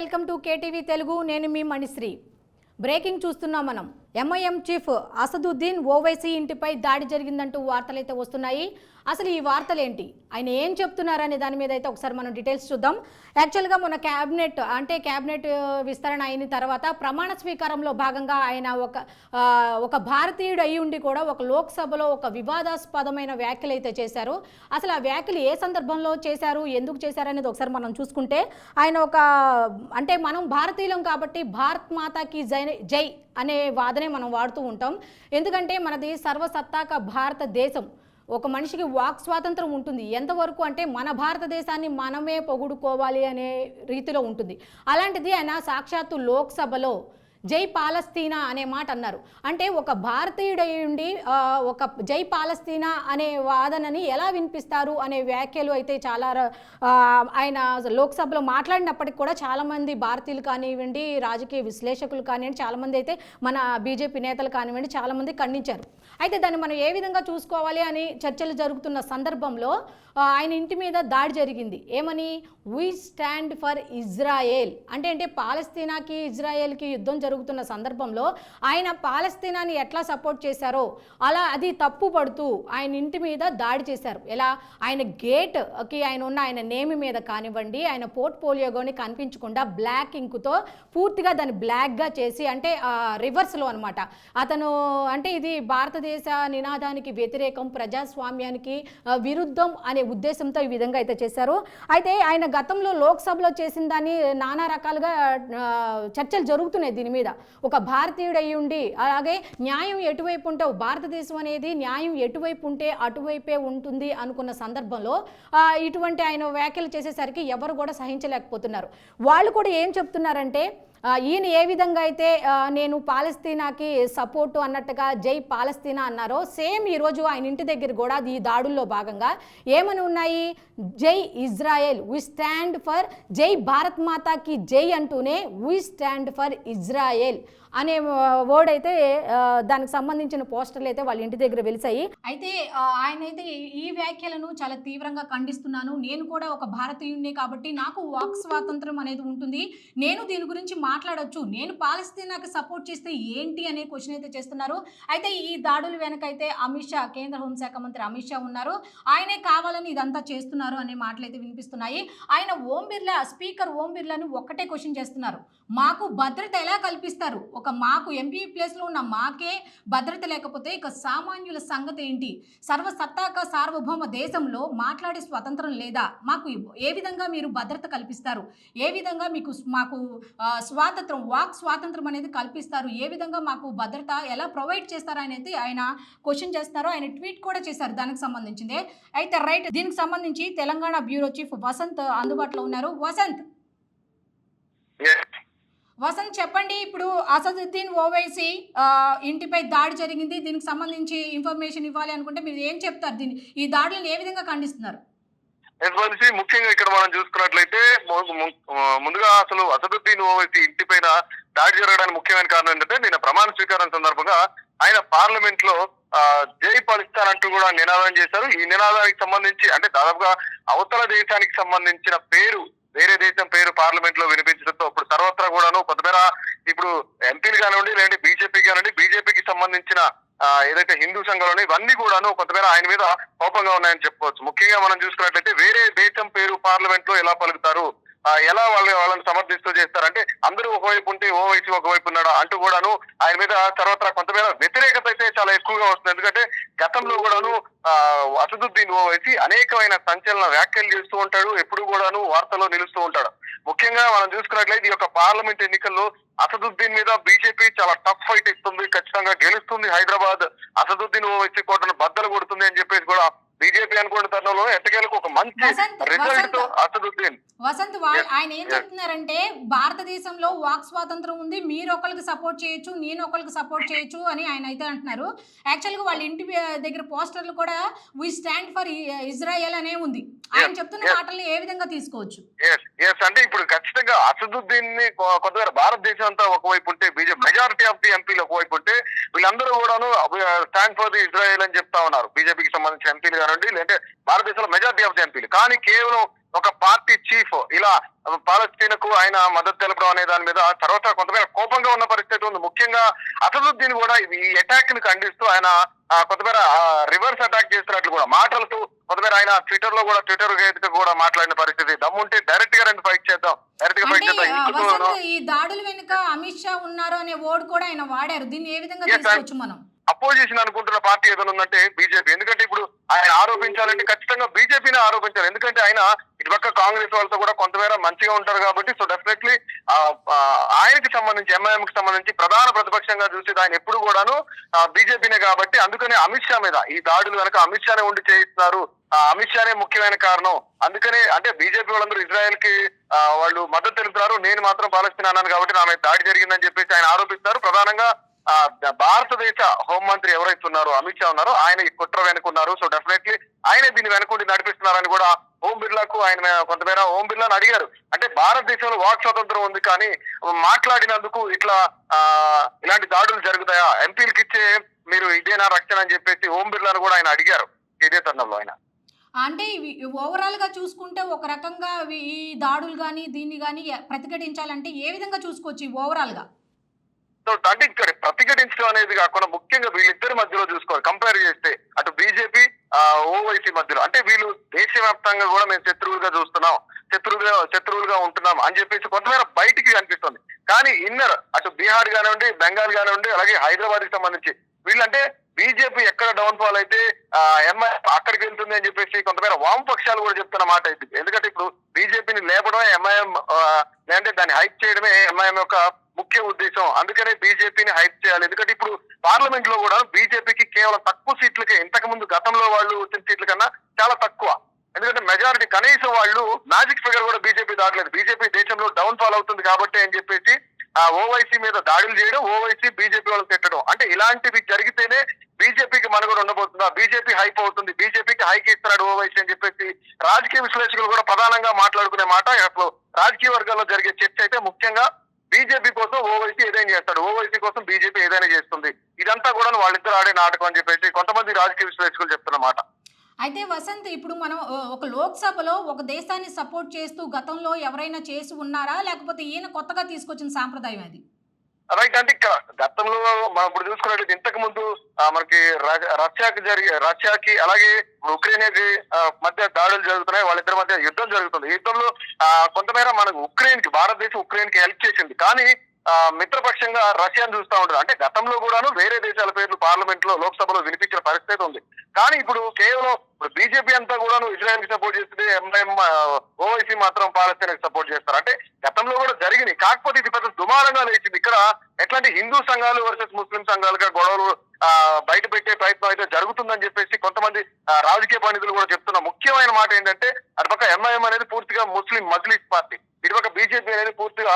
Welcome to KTV Telugu. నేను మీ Manisri. Breaking చూస్తున్నాం మనం. ఎంఐఎం చీఫ్ అసదుద్దీన్ ఓవైసీ ఇంటిపై దాడి జరిగిందంటూ వార్తలైతే వస్తున్నాయి. అసలు ఈ వార్తలు ఏంటి, ఆయన ఏం చెప్తున్నారనే దాని మీద అయితే ఒకసారి మనం డీటెయిల్స్ చూద్దాం. యాక్చువల్గా మన క్యాబినెట్ విస్తరణ అయిన తర్వాత ప్రమాణ స్వీకారంలో భాగంగా ఆయన ఒక భారతీయుడు అయి ఉండి కూడా ఒక లోక్సభలో ఒక వివాదాస్పదమైన వ్యాఖ్యలు అయితే చేశారు. అసలు ఆ వ్యాఖ్యలు ఏ సందర్భంలో చేశారు, ఎందుకు చేశారు అనేది ఒకసారి మనం చూసుకుంటే, ఆయన మనం భారతీయులం కాబట్టి భారత్ మాతాకి జై అనే వాదనే మనం వాడుతూ ఉంటాం. ఎందుకంటే మనది సర్వసత్తాక భారతదేశం. ఒక మనిషికి వాక్ స్వాతంత్రం ఉంటుంది. ఎంతవరకు అంటే మన భారతదేశాన్ని మనమే పొగుడుకోవాలి అనే రీతిలో ఉంటుంది. అలాంటిది ఆయన సాక్షాత్తు లోక్సభలో జై పాలస్తీనా అనే మాట అన్నారు. అంటే ఒక భారతీయుడై ఉండి ఒక జై పాలస్తీనా అనే వాదనని ఎలా వినిపిస్తారు అనే వ్యాఖ్యలు అయితే చాలా ఆయన లోక్సభలో మాట్లాడినప్పటికి కూడా చాలామంది భారతీయులు కానివ్వండి, రాజకీయ విశ్లేషకులు కానివ్వండి, చాలామంది అయితే మన బీజేపీ నేతలు కానివ్వండి చాలామంది ఖండించారు. అయితే దాన్ని మనం ఏ విధంగా చూసుకోవాలి అని చర్చలు జరుగుతున్న సందర్భంలో ఆయన ఇంటి మీద దాడి జరిగింది. ఏమని, వీ స్టాండ్ ఫర్ ఇజ్రాయెల్ అంటే పాలస్తీనాకి ఇజ్రాయెల్కి యుద్ధం జరుగుతున్న సందర్భంలో ఆయన పాలస్తీనాని ఎట్లా సపోర్ట్ చేశారో అలా అది తప్పు పడుతూ ఆయన ఇంటి మీద దాడి చేశారు. ఎలా, ఆయన గేట్కి ఆయన నేమ్ మీద కానివ్వండి, ఆయన పోర్ట్ఫోలియోని కనిపించకుండా బ్లాక్ ఇంకుతో పూర్తిగా దాన్ని బ్లాక్గా చేసి, అంటే రివర్స్లో అనమాట. అతను ఇది భారతదేశ నినాదానికి వ్యతిరేకం, ప్రజాస్వామ్యానికి విరుద్ధం అనే ఉద్దేశంతో ఈ విధంగా అయితే చేశారు. అయితే ఆయన గతంలో లోక్సభలో చేసిన దాన్ని నానా రకాలుగా చర్చలు జరుగుతున్నాయి దీని మీద. ఒక భారతీయుడు అయి ఉండి, అలాగే న్యాయం ఎటువైపు ఉంటే, భారతదేశం అనేది న్యాయం ఎటువైపు ఉంటే అటువైపే ఉంటుంది అనుకున్న సందర్భంలో ఇటువంటి ఆయన వ్యాఖ్యలు చేసేసరికి ఎవరు కూడా సహించలేకపోతున్నారు. వాళ్ళు కూడా ఏం చెప్తున్నారంటే, ఈయన ఏ విధంగా అయితే నేను పాలస్తీనాకి సపోర్టు అన్నట్టుగా జై పాలస్తీనా అన్నారో, సేమ్ ఈరోజు ఆయన ఇంటి దగ్గర కూడా ఈ దాడుల్లో భాగంగా ఏమని ఉన్నాయి, జై ఇజ్రాయెల్, వీ స్టాండ్ ఫర్ జై భారత్ మాతాకి జై అంటూనే వీ స్టాండ్ ఫర్ ఇజ్రాయెల్ అనే వర్డ్ అయితే దానికి సంబంధించిన పోస్టర్లు అయితే వాళ్ళ ఇంటి దగ్గర వెలిసాయి. అయితే ఆయన అయితే ఈ వ్యాఖ్యలను చాలా తీవ్రంగా ఖండిస్తున్నాను, నేను కూడా ఒక భారతీయుడినే కాబట్టి నాకు వాక్ స్వాతంత్రం అనేది ఉంటుంది, నేను దీని గురించి మాట్లాడొచ్చు, నేను పాలస్తీనాకి సపోర్ట్ చేస్తే ఏంటి అనే క్వశ్చన్ అయితే చేస్తున్నారు. అయితే ఈ దాడులు వెనకైతే అమిత్ షా, కేంద్ర హోంశాఖ మంత్రి అమిత్ షా ఉన్నారు. ఆయనే కావాలని ఇదంతా చేస్తున్నారు అనే మాటలు అయితే వినిపిస్తున్నాయి. ఆయన స్పీకర్ ఓం బిర్లాను ఒక్కటే క్వశ్చన్ చేస్తున్నారు, మాకు భద్రత ఎలా కల్పిస్తారు, మాకు ఎంపీ ప్లేస్లో ఉన్న మాకే భద్రత లేకపోతే ఇక సామాన్యుల సంగతి ఏంటి, సర్వసత్తాక సార్వభౌమ దేశంలో మాట్లాడే స్వతంత్రం లేదా, మాకు ఏ విధంగా మీరు భద్రత కల్పిస్తారు, ఏ విధంగా మాకు స్వాతంత్రం, వాక్ స్వాతంత్రం అనేది కల్పిస్తారు, ఏ విధంగా మాకు భద్రత ఎలా ప్రొవైడ్ చేస్తారు అనేది ఆయన క్వశ్చన్ చేస్తున్నారు. ఆయన ట్వీట్ కూడా చేశారు దానికి సంబంధించిందే. అయితే రైట్, దీనికి సంబంధించి తెలంగాణ బ్యూరో చీఫ్ వసంత్ అందుబాటులో ఉన్నారు. వసంత్ చెప్పండి, ఇప్పుడు అసదుద్దీన్ ఓవైసీ ఇంటిపై దాడి జరిగింది, దీనికి సంబంధించి ఇన్ఫర్మేషన్ ఇవ్వాలి అనుకుంటే మీరు ఏం చెప్తారు, ఈ దాడులను ఏ విధంగా ఖండిస్తున్నారు? ముఖ్యంగా ఇక్కడ మనం చూసుకున్నట్లయితే ముందుగా అసలు అసదుద్దీన్ ఓవైసీ ఇంటిపైన దాడి జరగడానికి ముఖ్యమైన కారణం ఏంటంటే, నిన్న ప్రమాణ స్వీకారం సందర్భంగా ఆయన పార్లమెంట్ లో జై పాలిస్తాన్ అంటూ కూడా నినాదం చేశారు. ఈ నినాదానికి సంబంధించి దాదాపుగా అవతల దేశానికి సంబంధించిన పేరు, వేరే దేశం పేరు పార్లమెంట్ లో వినిపించడంతో ఇప్పుడు సర్వత్రా కూడాను కొంతమేర ఇప్పుడు ఎంపీలు కానివ్వండి, లేదంటే బీజేపీ కానివ్వండి, బీజేపీకి సంబంధించిన ఏదైతే హిందూ సంఘాలు ఇవన్నీ కూడాను కొంతమేర ఆయన మీద కోపంగా ఉన్నాయని చెప్పుకోవచ్చు. ముఖ్యంగా మనం చూసుకున్నట్లయితే వేరే దేశం పేరు పార్లమెంట్ లో ఎలా పలుకుతారు, ఎలా వాళ్ళని సమర్థిస్తూ చేస్తారంటే, అందరూ ఒకవైపు ఉంటే ఓవైసీ ఒకవైపు ఉన్నాడా అంటూ కూడాను ఆయన మీద సర్వత్రా కొంతమేర వ్యతిరేకత అయితే చాలా ఎక్కువగా వస్తుంది. ఎందుకంటే గతంలో కూడాను అసదుద్దీన్ ఓవైసీ అనేకమైన సంచలన వ్యాఖ్యలు చేస్తూ ఉంటాడు, ఎప్పుడు కూడాను వార్తల్లో నిలుస్తూ ఉంటాడు. ముఖ్యంగా మనం చూసుకున్నట్లయితే ఈ యొక్క పార్లమెంట్ ఎన్నికల్లో అసదుద్దీన్ మీద బీజేపీ చాలా టఫ్ ఫైట్ ఇస్తుంది, ఖచ్చితంగా గెలుస్తుంది, హైదరాబాద్ అసదుద్దీన్ ఓవైసీ కోటను బద్దలు కొడుతుంది అని చెప్పేసి కూడా బీజేపీ అనుకున్న తరుణంలో ఎట్టకేలకు ఒక మంచి రిజల్ట్ తో అసదుద్దీన్ ఆయన ఏం చెప్తున్నారంటే, భారతదేశంలో వాక్ స్వాతంత్రం ఉంది, మీరు ఒకరికి సపోర్ట్ చేయొచ్చు, నేను ఒకరికి సపోర్ట్ చేయొచ్చు అని ఆయన అయితే అంటున్నారు. యాక్చువల్గా వాళ్ళ ఇంటి దగ్గర పోస్టర్లు కూడా వీ స్టాండ్ ఫర్ ఇజ్రాయెల్ అనే ఉంది. ఆయన చెప్తున్న మాటల్ని ఏ విధంగా తీసుకోవచ్చు? అంటే ఇప్పుడు ఖచ్చితంగా అసదుద్దీన్ ని కొంతవరకు భారతదేశం అంతా ఒకవైపు ఉంటే, బీజేపీ మెజారిటీ ఆఫ్ ది ఎంపీలు ఒకవైపు ఉంటే, వీళ్ళందరూ కూడాను స్టాండ్ ఫర్ ది ఇజ్రాయెల్ అని చెప్తా ఉన్నారు బీజేపీకి సంబంధించిన ఎంపీలు కానివ్వండి, లేదంటే భారతదేశంలో మెజారిటీ ఆఫ్ ది ఎంపీలు. కానీ కేవలం ఒక పార్టీ చీఫ్ ఇలా పాలస్తీన్కు ఆయన మద్దతు తెలపడం అనే దాని మీద తర్వాత కొంతమేర కోపంగా ఉన్న పరిస్థితి ఉంది. ముఖ్యంగా అసదుద్దీన్ కూడా ఈ అటాక్ ని ఖండిస్తూ ఆయన కొంతమేర రివర్స్ అటాక్ చేస్తున్నట్లు కూడా మాటలతో కొంతమేర ఆయన ట్విట్టర్ వేదిక కూడా మాట్లాడిన పరిస్థితి. దమ్ముంటే డైరెక్ట్ గా రెండు ఫైట్ చేద్దాం, డైరెక్ట్ గా ఫైట్ చేద్దాం. ఈ దాడుల వెనుక అమిత్ షా ఉన్నారు అనే వర్డ్ కూడా ఆయన వాడారు. దీన్ని ఏ విధంగా తీసుకోవచ్చు మనం? అపోజిషన్ అనుకుంటున్న పార్టీ ఏదైనా ఉందంటే బీజేపీ. ఎందుకంటే ఇప్పుడు ఆయన ఆరోపించాలంటే ఖచ్చితంగా బీజేపీనే ఆరోపించాలి. ఎందుకంటే ఆయన ఇటుపక్క కాంగ్రెస్ వాళ్ళతో కూడా కొంతమేర మంచిగా ఉంటారు కాబట్టి సో డెఫినెట్లీ ఆయనకి సంబంధించి ఎంఐఎం కి సంబంధించి ప్రధాన ప్రతిపక్షంగా చూసేది ఆయన ఎప్పుడు కూడాను బీజేపీనే కాబట్టి అందుకనే అమిత్ షా మీద ఈ దాడులు కనుక అమిత్ షానే ఉండి చేయిస్తున్నారు, అమిత్ షానే ముఖ్యమైన కారణం. అందుకనే అంటే బీజేపీ వాళ్ళందరూ ఇజ్రాయెల్ కి వాళ్ళు మద్దతు తెలుపుతున్నారు, నేను మాత్రం పాలస్తీనా అన్నాను కాబట్టి నా మీద దాడి జరిగిందని చెప్పేసి ఆయన ఆరోపిస్తున్నారు. ప్రధానంగా భారతదేశ హోంమంత్రి ఎవరైతే ఉన్నారో అమిత్ షా ఉన్నారో ఆయన ఈ కుట్ర వెనుకున్నారు. సో డెఫినెట్లీ ఆయన దీన్ని వెనుకుండి నడిపిస్తున్నారని కూడా ఓం బిర్లాకు ఆయన కొంతమేర ఓం బిర్లాని అడిగారు. అంటే భారతదేశంలో వాక్ స్వాతంత్రం ఉంది కానీ మాట్లాడినందుకు ఇలాంటి దాడులు జరుగుతాయా, ఎంపీలకు ఇచ్చే మీరు ఇదేనా రక్షణ అని చెప్పేసి ఓం బిర్లాను కూడా ఆయన అడిగారు ఇదే తరుణంలో. ఆయన అంటే ఓవరాల్ గా చూసుకుంటే ఒక రకంగా ఈ దాడులు కానీ దీన్ని కానీ ప్రతిఘటించాలంటే ఏ విధంగా చూసుకోవచ్చు ఓవరాల్ గా? అంటే ఇక్కడ ప్రతిఘటించడం అనేది కాకుండా ముఖ్యంగా వీళ్ళిద్దరి మధ్యలో చూసుకోవాలి. కంపేర్ చేస్తే అటు బీజేపీ ఓవైసీ మధ్యలో అంటే వీళ్ళు దేశవ్యాప్తంగా కూడా మేము శత్రువులుగా చూస్తున్నాం, శత్రువులుగా ఉంటున్నాం అని చెప్పేసి కొంతమేర బయటికి కనిపిస్తుంది. కానీ ఇన్నర్ అటు బీహార్ కానివ్వండి, బెంగాల్ కానివ్వండి, అలాగే హైదరాబాద్ కి సంబంధించి వీళ్ళంటే బీజేపీ ఎక్కడ డౌన్ ఫాల్ అయితే ఎంఐ అక్కడికి వెళ్తుంది అని చెప్పేసి కొంతమేర వామపక్షాలు కూడా చెప్తున్న మాట ఇది. ఎందుకంటే ఇప్పుడు బీజేపీని లేపడమే ఎంఐఎం లేదంటే దాన్ని హైప్ చేయడమే ఎంఐఎం యొక్క ముఖ్య ఉద్దేశం. అందుకనే బీజేపీని హైప్ చేయాలి. ఎందుకంటే ఇప్పుడు పార్లమెంట్ లో కూడా బీజేపీకి కేవలం తక్కువ సీట్లకే, ఇంతకు ముందు గతంలో వాళ్ళు వచ్చిన సీట్ల కన్నా చాలా తక్కువ. ఎందుకంటే మెజారిటీ కనీసం వాళ్ళు మ్యాజిక్ ఫిగర్ కూడా బీజేపీ దాటలేదు. బీజేపీ దేశంలో డౌన్ ఫాల్ అవుతుంది కాబట్టి అని చెప్పేసి ఓవైసీ మీద దాడులు చేయడం, ఓవైసీ బీజేపీ వాళ్ళని తిట్టడం, అంటే ఇలాంటివి జరిగితేనే బీజేపీకి మనుగడ ఉండబోతుందా, బీజేపీ హైప్ అవుతుంది, బీజేపీకి హైక్ ఇస్తున్నాడు ఓవైసీ అని చెప్పేసి రాజకీయ విశ్లేషకులు కూడా ప్రధానంగా మాట్లాడుకునే మాట. అసలు రాజకీయ వర్గాల్లో జరిగే చర్చ అయితే ముఖ్యంగా బీజేపీ కోసం ఓవైసీ ఏదైనా చేస్తాడు, ఓవైసీ కోసం బీజేపీ ఏదైనా చేస్తుంది, ఇదంతా కూడా వాళ్ళిద్దరు ఆడే నాటకం అని చెప్పేసి కొంతమంది రాజకీయ విశ్లేషకులు చెప్తున్నమాట. అయితే వసంత్, ఇప్పుడు మనం ఒక లోక్సభలో ఒక దేశాన్ని సపోర్ట్ చేస్తూ గతంలో ఎవరైనా చేసి ఉన్నారా, లేకపోతే ఈయన కొత్తగా తీసుకొచ్చిన సాంప్రదాయం అది? రైట్. అంటే గతంలో మనం ఇప్పుడు చూసుకున్నట్లయితే ఇంతకు ముందు మనకి రష్యాకి అలాగే ఉక్రెయిన్కి మధ్య దాడులు జరుగుతున్నాయి, వాళ్ళిద్దరి మధ్య యుద్ధం జరుగుతుంది. యుద్ధంలో కొంతమేర మనకు భారతదేశం ఉక్రెయిన్ కి హెల్ప్ చేసింది. కానీ మిత్రపక్షంగా రష్యాను చూస్తూ ఉంటారు. అంటే గతంలో కూడాను వేరే దేశాల పేర్లు పార్లమెంట్ లో లోక్సభలో వినిపించిన పరిస్థితి ఉంది. కానీ ఇప్పుడు కేవలం బీజేపీ అంతా కూడాను ఇజ్రాయెల్ కి సపోర్ట్ చేస్తుంది, ఎంఐఎం ఓవైసీ మాత్రం పాలస్తీనాకి సపోర్ట్ చేస్తారు. అంటే గతంలో కూడా జరిగింది, కాకపోతే ఇది పెద్ద దుమారంగా లేచింది. ఇక్కడ ఎట్లాంటి హిందూ సంఘాలు వర్సెస్ ముస్లిం సంఘాలుగా గొడవలు బయట పెట్టే ప్రయత్నం అయితే జరుగుతుందని చెప్పేసి కొంతమంది రాజకీయ పండితులు కూడా చెప్తున్న ముఖ్యమైన మాట ఏంటంటే అటుపక్క ఎంఐఎం అనేది పూర్తిగా ముస్లిం మజ్లిస్ పార్టీ, ఇటుపక్క బీజేపీ అనేది పూర్తిగా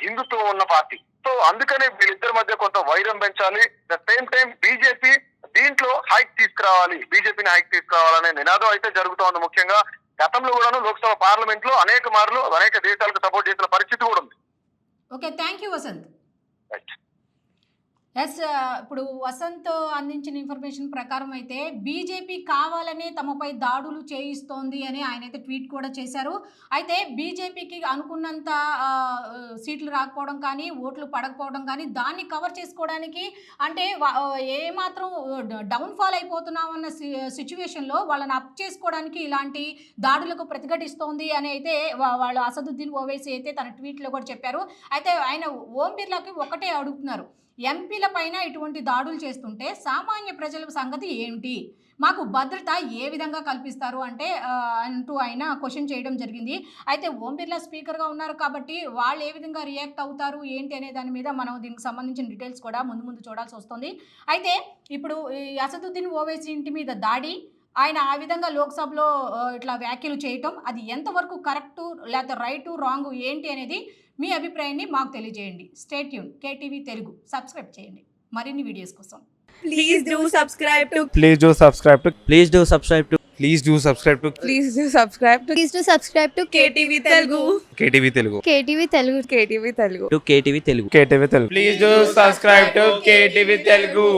హిందుత్వం ఉన్న పార్టీ. సో అందుకనే వీళ్ళిద్దరి మధ్య కొంత వైరం పెంచాలి. ద సేమ్ టైం బీజేపీ దీంట్లో హైక్ తీసుకురావాలి, బీజేపీని హైక్ తీసుకురావాలనే నినాదం అయితే జరుగుతూ ఉంది. ముఖ్యంగా గతంలో కూడాను లోక్సభ పార్లమెంట్ లో అనేక మార్లు అనేక దేశాలకు సపోర్ట్ చేసిన పరిస్థితి కూడా ఉంది. Okay, thank you Vasant. Yes, ఇప్పుడు వసంత్ అందించిన ఇన్ఫర్మేషన్ ప్రకారం అయితే బీజేపీ కావాలనే తమపై దాడులు చేయిస్తోంది అని ఆయన అయితే ట్వీట్ కూడా చేశారు. అయితే బీజేపీకి అనుకున్నంత సీట్లు రాకపోవడం కానీ, ఓట్లు పడకపోవడం కానీ, దాన్ని కవర్ చేసుకోవడానికి అంటే ఏమాత్రం డౌన్ఫాల్ అయిపోతున్నామన్న సిచ్యువేషన్లో వాళ్ళని అప్ చేసుకోవడానికి ఇలాంటి దాడులకు ప్రతిఘటిస్తోంది అని అయితే వాళ్ళు అసదుద్దీన్ ఓవైసీ అయితే తన ట్వీట్లో కూడా చెప్పారు. అయితే ఆయన ఓం బిర్లాకి ఒకటే అడుగుతున్నారు, ఎంపీల పైన ఇటువంటి దాడులు చేస్తుంటే సామాన్య ప్రజల సంగతి ఏంటి, మాకు భద్రత ఏ విధంగా కల్పిస్తారు అంటే అంటూ ఆయన క్వశ్చన్ చేయడం జరిగింది. అయితే ఓం బిర్లా స్పీకర్గా ఉన్నారు కాబట్టి వాళ్ళు ఏ విధంగా రియాక్ట్ అవుతారు ఏంటి అనే దాని మీద మనం దీనికి సంబంధించిన డీటెయిల్స్ కూడా ముందు చూడాల్సి వస్తుంది. అయితే ఇప్పుడు అసదుద్దీన్ ఓవైసీ ఇంటి మీద దాడి, ఆయన ఆ విధంగా లోక్సభలో ఇట్లా వ్యాఖ్యలు చేయటం అది ఎంతవరకు కరెక్టు లేకపోతే రైటు రాంగు ఏంటి అనేది మీ అభిప్రాయాన్ని మాకు తెలియజేయండి. Stay tune KTV Telugu subscribe చేయండి మరిన్ని వీడియోస్ కోసం. Please do subscribe to Please do subscribe to Please do subscribe to Please do subscribe to Please do subscribe to Please do subscribe to KTV Telugu KTV Telugu KTV Telugu. KTV Telugu KTV Telugu Please do subscribe to KTV Telugu.